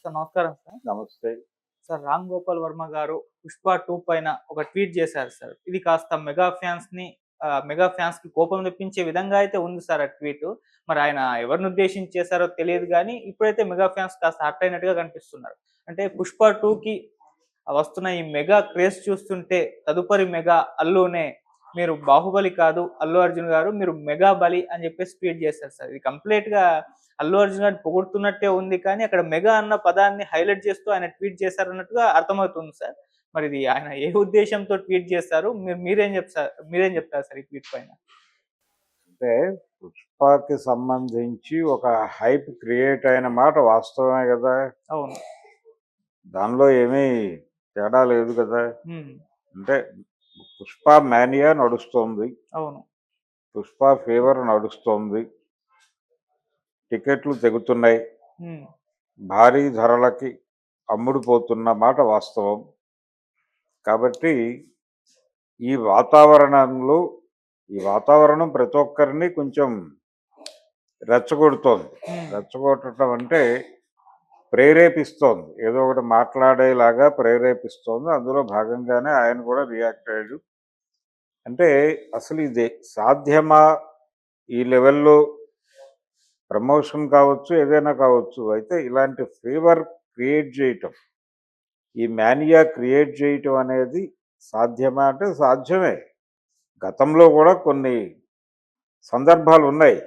Sir నమస్కారం sir. నమస్తే. Sir 'Ram Gopal Varma' గారు 'పుష్ప 2' పైన ఒక ట్వీట్ చేశారు సార్. ఇది కాస్త మెగా ఫ్యాన్స్‌కి కోపం తెప్పించే విధంగా అయితే ఉంది సార్ ఆ ట్వీటు. మరి ఆయన ఎవరిని ఉద్దేశించి చేశారో తెలియదు గానీ, ఇప్పుడైతే మెగా ఫ్యాన్స్ కాస్త హర్ట్ అయినట్టుగా కనిపిస్తున్నారు. అంటే 'పుష్ప 2'కి వస్తున్న ఈ మెగా క్రేజ్ చూస్తుంటే తదుపరి మెగా అల్లునే. మీరు 'బాహుబలి' కాదు అల్లు అర్జున్ గారు, మీరు 'మెగా బలి' అని చెప్పేసి ట్వీట్ చేశారు సార్. ఇది కంప్లీట్‌గా అల్లు అర్జున్ గారిని పొగుడుతున్నట్టే ఉంది కానీ, అక్కడ మెగా అన్న పదాన్ని హైలైట్ చేస్తూ ఆయన ట్వీట్ చేశారన్నట్టుగా అర్థమవుతుంది సార్. మరి ఇది ఆయన ఏ ఉద్దేశ్యంతో ట్వీట్ చేశారు? మీరేం చెప్తారు సార్ ఈ ట్వీట్ పైన? అంటే 'పుష్ప'కి సంబంధించి ఒక హైప్ క్రియేట్ అయిన మాట వాస్తవమే గదా! అవును. దానిలో ఏమీ తేడా లేదు గదా! హ్మ్. అంటే 'పుష్ప మేనియా' నడుస్తోంది. అవును. 'పుష్ప ఫీవర్' నడుస్తోంది. టికెట్లు తెగుతున్నాయి. హ్మ్. భారీ ధరలకి అమ్ముడుపోతున్న మాట వాస్తవం. కాబట్టి ఈ వాతావరణంలో ఈ వాతావరణం ప్రతి ఒక్కరిని కొంచెం రెచ్చగొడుతోంది. హ్మ్. రెచ్చగొట్టడం అంటే ప్రేరేపిస్తోంది. ఏదో ఒకటి మాట్లాడేలాగా ప్రేరేపిస్తోంది. అందులో భాగంగానే ఆయన కూడా రియాక్ట్ అయ్యాడు. అంటే అసలు ఇది సాధ్యమా? ఈ లెవెల్‌లో ప్రమోషన్ కావచ్చు, ఏదైనా కావచ్చు. అయితే ఇలాంటి ఫీవర్ క్రియేట్ చేయటం, ఈ మేనియా క్రియేట్ చేయటం అనేది సాధ్యమా అంటే సాధ్యమే. గతంలో కూడా కొన్ని సందర్భాలున్నాయి.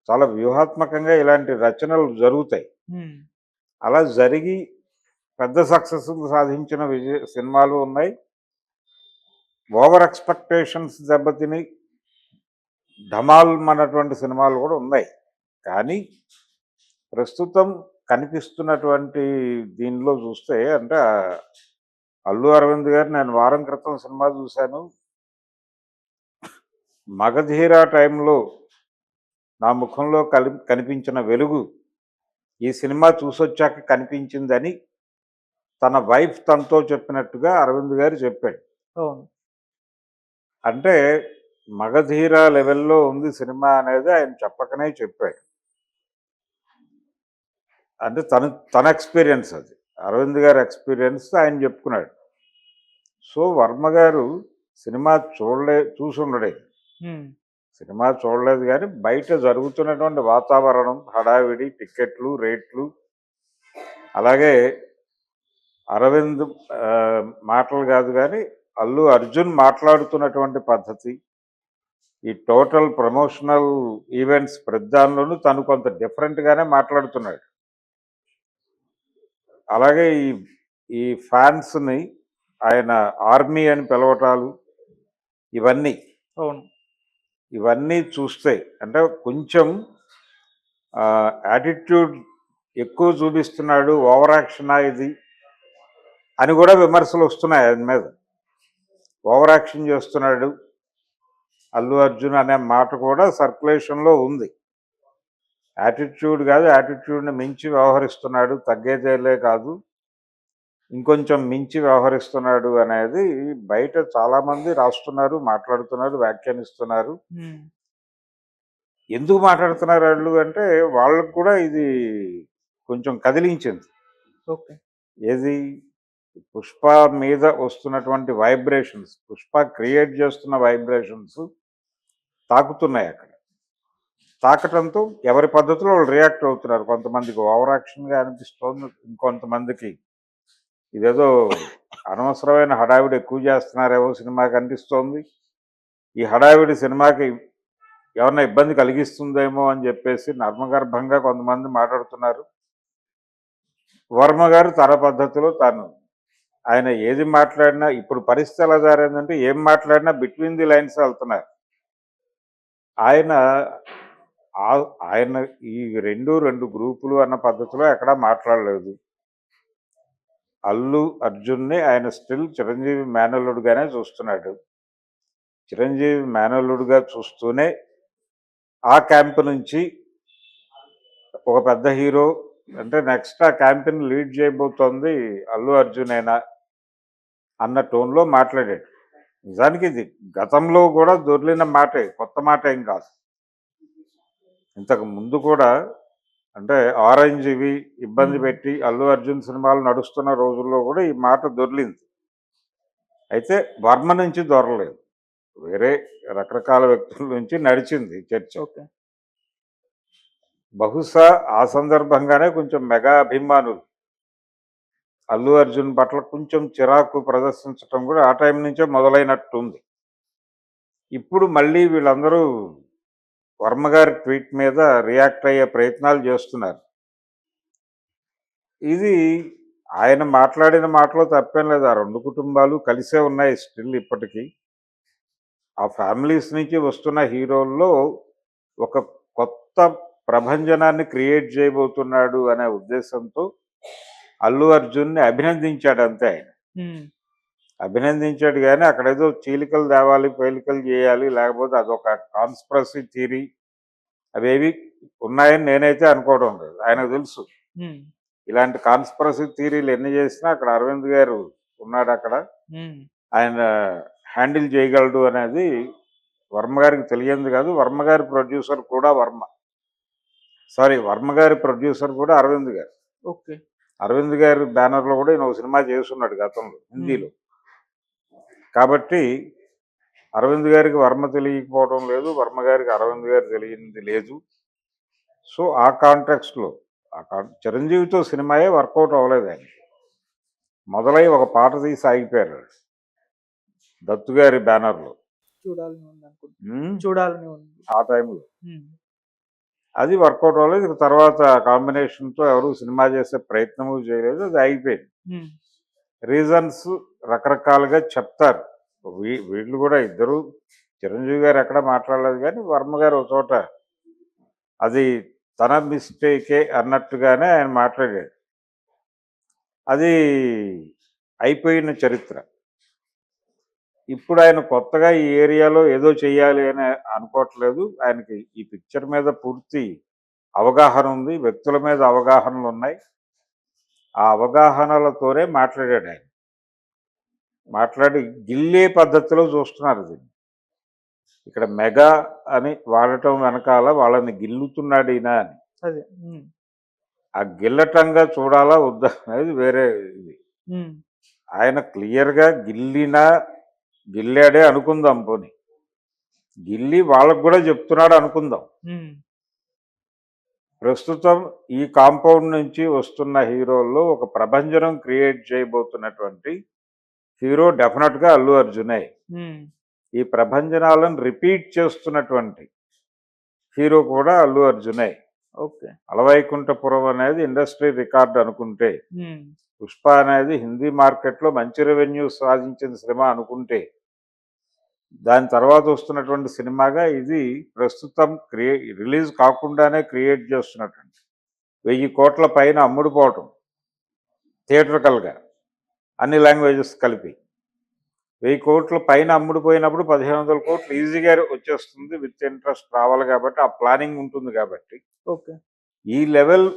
చాలా వ్యూహాత్మకంగా ఇలాంటి రచనలు జరుగుతాయి. హ్మ్. అలా జరిగి పెద్ద సక్సెస్‌లు సాధించిన సినిమాలు ఉన్నాయి. ఓవర్ ఎక్స్‌పెక్టేషన్స్ దెబ్బతిని ఢమాల్మన్నటువంటి సినిమాలు కూడా ఉన్నాయి. కానీ ప్రస్తుతం కనిపిస్తున్నటువంటి దీనిలో చూస్తే అంటే అల్లు అరవింద్ గారు నేను వారం క్రితం సినిమా చూశాను. 'మగధీర' టైంలో నా ముఖంలో కనిపించిన వెలుగు ఈ సినిమా చూసొచ్చాక కనిపించిందని తన వైఫ్ తనతో చెప్పినట్టుగా అరవింద్ గారు చెప్పాడు. అవును. అంటే 'మగధీర' లెవెల్‌లో ఉంది సినిమా అనేది ఆయన చెప్పకనే చెప్పాడు. అంటే తన ఎక్స్‌పీరియన్స్ అది. అరవింద్ గారి ఎక్స్‌పీరియన్స్ ఆయన చెప్పుకున్నాడు. సో, వర్మ గారు సినిమా చూసుండలేదు. హ్మ్. సినిమా చూడలేదు కానీ బయట జరుగుతున్నటువంటి వాతావరణం, హడావిడి, టిక్కెట్లు, రేట్లు, అలాగే అరవింద్ మాటలు కాదు కానీ అల్లు అర్జున్ మాట్లాడుతున్నటువంటి పద్ధతి, ఈ టోటల్ ప్రమోషనల్ ఈవెంట్స్ ప్రతి దానిలోనూ తను కొంత డిఫరెంట్గానే మాట్లాడుతున్నాడు. అలాగే ఈ ఫ్యాన్స్ని ఆయన ఆర్మీ అని పిలవటాలు ఇవన్నీ అవును. ఇవన్నీ చూస్తే అంటే కొంచెం యాటిట్యూడ్ ఎక్కువ చూపిస్తున్నాడు, ఓవర్ యాక్షనా ఇది అని కూడా విమర్శలు వస్తున్నాయి ఆయన మీద. ఓవర్ యాక్షన్ చేస్తున్నాడు అల్లు అర్జున్ అనే మాట కూడా సర్క్యులేషన్లో ఉంది. యాటిట్యూడ్ కాదు, యాటిట్యూడ్ని మించి వ్యవహరిస్తున్నాడు, తగ్గేదేలే కాదు, ఇంకొంచెం మించి వ్యవహరిస్తున్నాడు అనేది బయట చాలామంది రాస్తున్నారు, మాట్లాడుతున్నారు, వ్యాఖ్యానిస్తున్నారు. హ్మ్. ఎందుకు మాట్లాడుతున్నారు వాళ్ళు అంటే వాళ్ళకు కూడా ఇది కొంచెం కదిలించింది. ఓకే. ఏది 'పుష్ప' మీద వస్తున్నటువంటి వైబ్రేషన్స్, 'పుష్ప' క్రియేట్ చేస్తున్న వైబ్రేషన్స్ తాకుతున్నాయి అక్కడ. తాకటంతో ఎవరి పద్ధతిలో వాళ్ళు రియాక్ట్ అవుతున్నారు. కొంతమందికి ఓవర్ యాక్షన్గా అనిపిస్తోంది, ఇంకొంతమందికి ఇదేదో అనవసరమైన హడావిడి ఎక్కువ చేస్తున్నారేమో సినిమాకి అనిపిస్తోంది. ఈ హడావిడి సినిమాకి ఏమన్నా ఇబ్బంది కలిగిస్తుందేమో అని చెప్పేసి నర్మగర్భంగా కొంతమంది మాట్లాడుతున్నారు. వర్మ గారు తన పద్ధతిలో ఆయన ఏది మాట్లాడినా ఇప్పుడు పరిస్థితి ఎలా జారిందంటే ఏం మాట్లాడినా బిట్వీన్ ది లైన్స్ వెళ్తున్నారు. ఆయన ఆయన ఈ రెండు గ్రూపులు అన్న పద్ధతిలో ఎక్కడా మాట్లాడలేదు. అల్లు అర్జున్ని ఆయన స్టిల్ చిరంజీవి మేనల్లుడుగానే చూస్తున్నాడు. చిరంజీవి మేనల్లుడుగా చూస్తూనే ఆ క్యాంప్ నుంచి ఒక పెద్ద హీరో అంటే నెక్స్ట్ ఆ క్యాంపెయిన్ లీడ్ చేయబోతోంది అల్లు అర్జునేనా అన్న టోన్లో మాట్లాడాడు. నిజానికి ఇది గతంలో కూడా దొర్లిన మాటే, కొత్త మాట ఏం కాదు. ఇంతకు ముందు కూడా అంటే ఆరెంజ్ ఇవి ఇబ్బంది ఉమ్, పెట్టి అల్లు అర్జున్ సినిమాలు నడుస్తున్న రోజుల్లో కూడా ఈ మాట దొర్లింది. అయితే వర్మ నుంచి దొరలేదు, వేరే రకరకాల వ్యక్తుల నుంచి నడిచింది చర్చ. ఓకే. బహుశా ఆ సందర్భంగానే కొంచెం మెగా అభిమానులు అల్లు అర్జున్ పట్ల కొంచెం చిరాకు ప్రదర్శించడం కూడా ఆ టైం నుంచే మొదలైనట్టుంది. ఇప్పుడు మళ్ళీ వీళ్ళందరూ వర్మ గారి ట్వీట్ మీద రియాక్ట్ అయ్యే ప్రయత్నాలు చేస్తున్నారు. ఇది ఆయన మాట్లాడిన మాటలో తప్పేం లేదు. ఆ రెండు కుటుంబాలు కలిసే ఉన్నాయి స్టిల్ ఇప్పటికీ. ఆ ఫ్యామిలీస్ నుంచి వస్తున్న హీరోల్లో ఒక కొత్త ప్రభంజనాన్ని క్రియేట్ చేయబోతున్నాడు అనే ఉద్దేశంతో అల్లు అర్జున్ని అభినందించాడు అంతే ఆయన. ఉమ్, అభినందించాడు కానీ అక్కడేదో చీలికలు తేవాలి, పేలికలు చేయాలి, లేకపోతే అదొక కాన్స్పిరసీ థియరీ అవేవి ఉన్నాయని నేనైతే అనుకోవడం లేదు. ఆయనకు తెలుసు ఉమ్, ఇలాంటి కాన్స్పిరసీ థియరీలు ఎన్ని చేసినా అక్కడ అరవింద్ గారు ఉన్నాడు అక్కడ, ఉమ్, ఆయన హ్యాండిల్ చేయగలడు అనేది వర్మ గారికి తెలియంది కాదు. వర్మ గారి ప్రొడ్యూసర్ కూడా వర్మ గారి ప్రొడ్యూసర్ కూడా అరవింద్ గారు. ఓకే. అరవింద్ గారి బ్యానర్లో కూడా ఈయన ఒక సినిమా చేస్తున్నాడు గతంలో హిందీలో. కాబట్టి అరవింద్ గారికి వర్మ తెలియకపోవడం లేదు, వర్మ గారికి అరవింద్ గారు తెలియంది లేదు. సో ఆ కాంటెక్స్ట్లో చిరంజీవితో సినిమాయే వర్కౌట్ అవ్వలేదు ఆయన. మొదలై ఒక పాట తీసి ఆగిపోయారు దత్తు గారి బ్యానర్లో. చూడాలని ఉంది అనుకుంటున్నా. చూడాలని ఉంది. ఆ టైంలో ఉమ్, అది వర్కౌట్ అవ్వలేదు. ఇక తర్వాత కాంబినేషన్తో ఎవరు సినిమా చేసే ప్రయత్నము చేయలేదు, అది అయిపోయింది. ఉమ్, రీజన్స్ రకరకాలుగా చెప్తారు. వీళ్ళు కూడా ఇద్దరు, చిరంజీవి గారు ఎక్కడ మాట్లాడలేదు కానీ వర్మ గారు ఒక చోట అది తన మిస్టేకే అన్నట్టుగానే ఆయన మాట్లాడాడు. అది అయిపోయిన చరిత్ర. ఇప్పుడు ఆయన కొత్తగా ఈ ఏరియాలో ఏదో చెయ్యాలి అని అనుకోవట్లేదు. ఆయనకి ఈ పిక్చర్ మీద పూర్తి అవగాహన ఉంది, వ్యక్తుల మీద అవగాహనలు ఉన్నాయి. ఆ అవగాహనలతోనే మాట్లాడాడు ఆయన. మాట్లాడి గిల్లే పద్ధతిలో చూస్తున్నారు దీన్ని. ఇక్కడ మెగా అని వాడటం వెనకాల వాళ్ళని గిల్లుతున్నాడు ఈయన అని. అదే. ఆ గిల్లటంగా చూడాలా వద్దా అనేది వేరే ఇది. ఆయన క్లియర్గా గిల్లాడే అనుకుందాం, పోనీ గిల్లి వాళ్ళకు కూడా చెప్తున్నాడు అనుకుందాం. ప్రస్తుతం ఈ కాంపౌండ్ నుంచి వస్తున్న హీరోల్లో ఒక ప్రభంజనం క్రియేట్ చేయబోతున్నటువంటి హీరో డెఫినెట్గా అల్లు అర్జునే. ఈ ప్రభంజనాలను రిపీట్ చేస్తున్నటువంటి హీరో కూడా అల్లు అర్జునే. ఓకే. అలవైకుంఠపురం అనేది ఇండస్ట్రీ రికార్డ్ అనుకుంటే, పుష్ప అనేది హిందీ మార్కెట్లో మంచి రెవెన్యూ సాధించిన సినిమా అనుకుంటే, దాని తర్వాత వస్తున్నటువంటి సినిమాగా ఇది ప్రస్తుతం రిలీజ్ కాకుండానే క్రియేట్ చేస్తున్నటువంటి 1000 కోట్ల పైన అమ్ముడుపోవటం థియేటర్కల్గా అన్ని లాంగ్వేజెస్ కలిపి 1000 కోట్ల పైన అమ్ముడుపోయినప్పుడు 1500 కోట్లు ఈజీగా వచ్చేస్తుంది. విత్ ఇంట్రెస్ట్ రావాలి కాబట్టి ఆ ప్లానింగ్ ఉంటుంది కాబట్టి. ఓకే. ఈ లెవెల్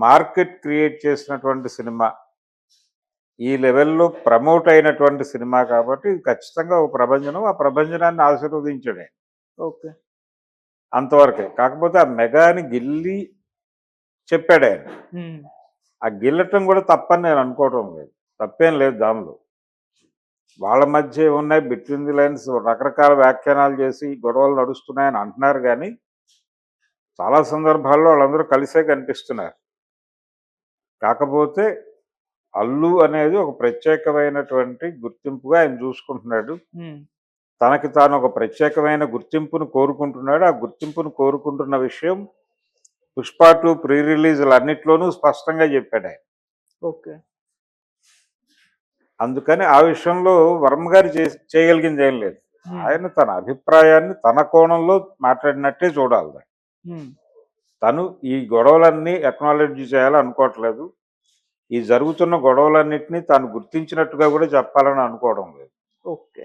మార్కెట్ క్రియేట్ చేసినటువంటి సినిమా, ఈ లెవెల్లో ప్రమోట్ అయినటువంటి సినిమా కాబట్టి ఖచ్చితంగా ఒక ప్రభంజనం. ఆ ప్రభంజనాన్ని ఆశీర్వదించాడే. ఓకే. అంతవరకే. కాకపోతే ఆ మెగాని గిల్లి చెప్పాడు ఆయన. ఆ గిల్లటం కూడా తప్పని నేను అనుకోవటం లేదు, తప్పేం లేదు దానిలో. వాళ్ళ మధ్య ఉన్నాయి బిట్వీన్ ది లైన్స్ రకరకాల వ్యాఖ్యానాలు చేసి గొడవలు నడుస్తున్నాయని అంటున్నారు కానీ చాలా సందర్భాల్లో వాళ్ళందరూ కలిసే కనిపిస్తున్నారు. కాకపోతే అల్లు అనేది ఒక ప్రత్యేకమైనటువంటి గుర్తింపుగా ఆయన చూసుకుంటున్నాడు. తనకి తాను ఒక ప్రత్యేకమైన గుర్తింపును కోరుకుంటున్నాడు. ఆ గుర్తింపును కోరుకుంటున్న విషయం పుష్ప 2 ప్రీ రిలీజులు అన్నిట్లోనూ స్పష్టంగా చెప్పాడు ఆయన. ఓకే. అందుకని ఆ విషయంలో వర్మ గారు చేయగలిగింది ఏం లేదు. ఆయన తన అభిప్రాయాన్ని తన కోణంలో మాట్లాడినట్టే చూడాలి. తను ఈ గొడవలన్నీ అక్నాలెడ్జ్ చేయాలనుకోవట్లేదు. ఈ జరుగుతున్న గొడవలన్నింటినీ తాను గుర్తించినట్టుగా కూడా చెప్పాలని అనుకోవడం లేదు. ఓకే.